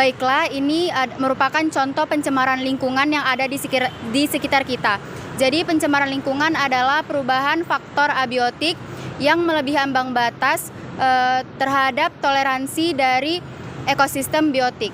Baiklah, ini merupakan contoh pencemaran lingkungan yang ada di sekitar kita. Jadi pencemaran lingkungan adalah perubahan faktor abiotik yang melebihi ambang batas terhadap toleransi dari ekosistem biotik.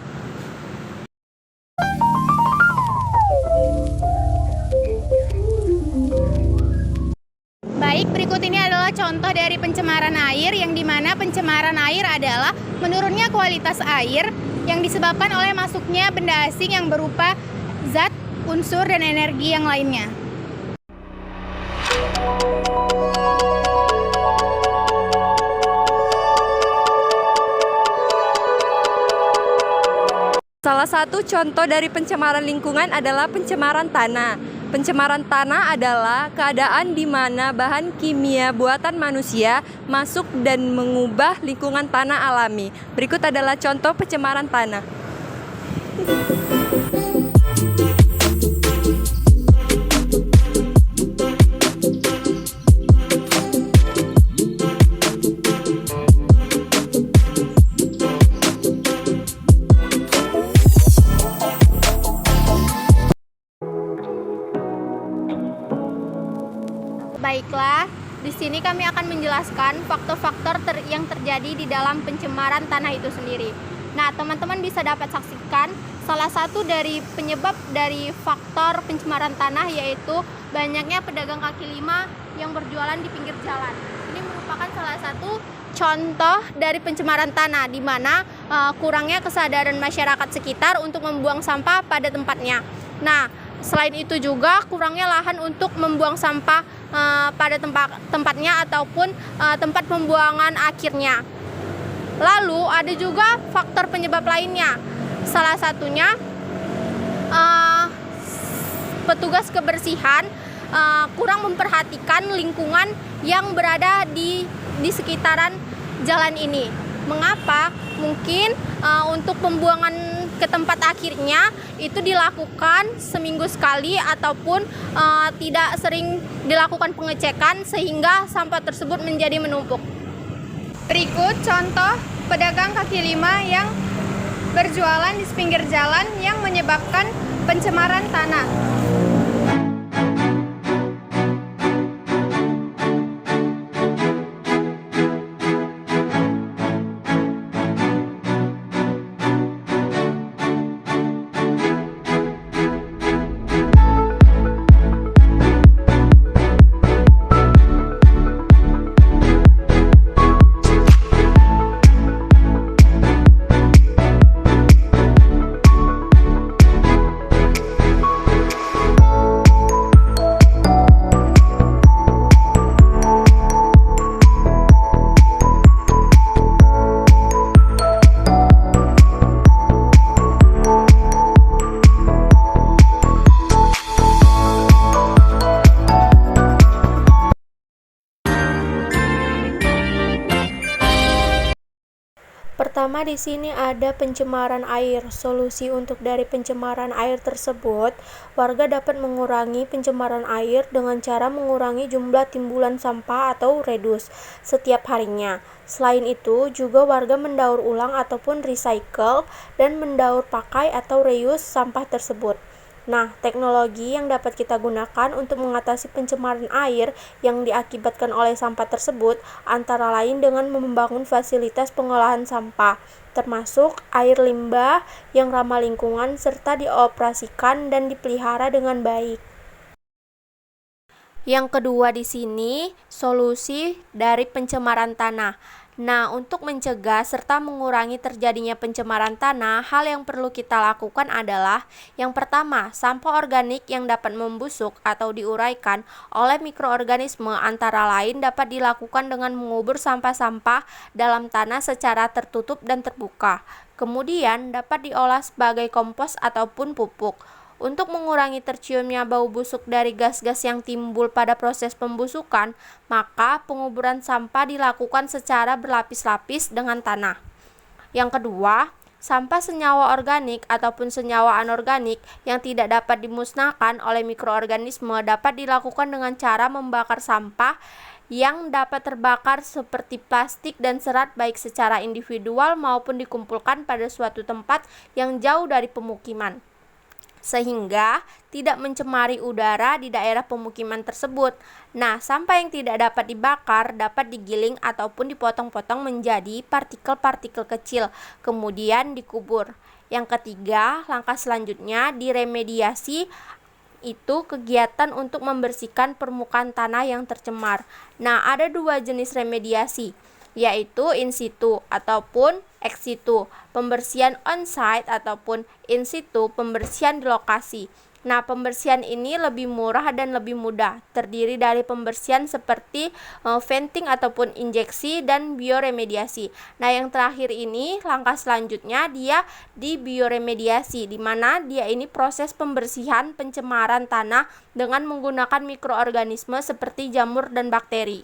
Baik, berikut ini adalah contoh dari pencemaran air, yang dimana pencemaran air adalah menurunnya kualitas air yang disebabkan oleh masuknya benda asing yang berupa zat, unsur, dan energi yang lainnya. Salah satu contoh dari pencemaran lingkungan adalah pencemaran tanah. Pencemaran tanah adalah keadaan di mana bahan kimia buatan manusia masuk dan mengubah lingkungan tanah alami. Berikut adalah contoh pencemaran tanah. Baiklah, di sini kami akan menjelaskan faktor-faktor yang terjadi di dalam pencemaran tanah itu sendiri. Nah, teman-teman bisa dapat saksikan salah satu dari penyebab dari faktor pencemaran tanah, yaitu banyaknya pedagang kaki lima yang berjualan di pinggir jalan. Ini merupakan salah satu contoh dari pencemaran tanah, di mana kurangnya kesadaran masyarakat sekitar untuk membuang sampah pada tempatnya. Nah, selain itu juga kurangnya lahan untuk membuang sampah pada tempatnya ataupun tempat pembuangan akhirnya. Lalu ada juga faktor penyebab lainnya. Salah satunya petugas kebersihan kurang memperhatikan lingkungan yang berada di sekitaran jalan ini. Mengapa? Mungkin untuk pembuangan ke tempat akhirnya itu dilakukan seminggu sekali ataupun tidak sering dilakukan pengecekan, sehingga sampah tersebut menjadi menumpuk. Berikut contoh pedagang kaki lima yang berjualan di pinggir jalan yang menyebabkan pencemaran tanah. Pertama, di sini ada pencemaran air. Solusi untuk dari pencemaran air tersebut, warga dapat mengurangi pencemaran air dengan cara mengurangi jumlah timbulan sampah atau reduce setiap harinya. Selain itu, juga warga mendaur ulang ataupun recycle dan mendaur pakai atau reuse sampah tersebut. Nah, teknologi yang dapat kita gunakan untuk mengatasi pencemaran air yang diakibatkan oleh sampah tersebut antara lain dengan membangun fasilitas pengolahan sampah, termasuk air limbah yang ramah lingkungan serta dioperasikan dan dipelihara dengan baik. Yang kedua di sini, solusi dari pencemaran tanah. Nah, untuk mencegah serta mengurangi terjadinya pencemaran tanah, hal yang perlu kita lakukan adalah yang pertama, sampah organik yang dapat membusuk atau diuraikan oleh mikroorganisme antara lain dapat dilakukan dengan mengubur sampah-sampah dalam tanah secara tertutup dan terbuka. Kemudian dapat diolah sebagai kompos ataupun pupuk. Untuk mengurangi terciumnya bau busuk dari gas-gas yang timbul pada proses pembusukan, maka penguburan sampah dilakukan secara berlapis-lapis dengan tanah. Yang kedua, Sampah senyawa organik ataupun senyawa anorganik yang tidak dapat dimusnahkan oleh mikroorganisme dapat dilakukan dengan cara membakar sampah yang dapat terbakar seperti plastik dan serat baik secara individual maupun dikumpulkan pada suatu tempat yang jauh dari pemukiman, sehingga tidak mencemari udara di daerah pemukiman tersebut. Nah, sampah yang tidak dapat dibakar dapat digiling ataupun dipotong-potong menjadi partikel-partikel kecil, kemudian dikubur. Yang ketiga, langkah selanjutnya diremediasi, itu kegiatan untuk membersihkan permukaan tanah yang tercemar. Nah, ada dua jenis remediasi, yaitu in situ ataupun ex situ, pembersihan on-site ataupun in situ, pembersihan di lokasi. Nah, pembersihan ini lebih murah dan lebih mudah, terdiri dari pembersihan seperti venting ataupun injeksi dan bioremediasi. Nah, yang terakhir ini, langkah selanjutnya dia di bioremediasi, di mana dia ini proses pembersihan pencemaran tanah dengan menggunakan mikroorganisme seperti jamur dan bakteri.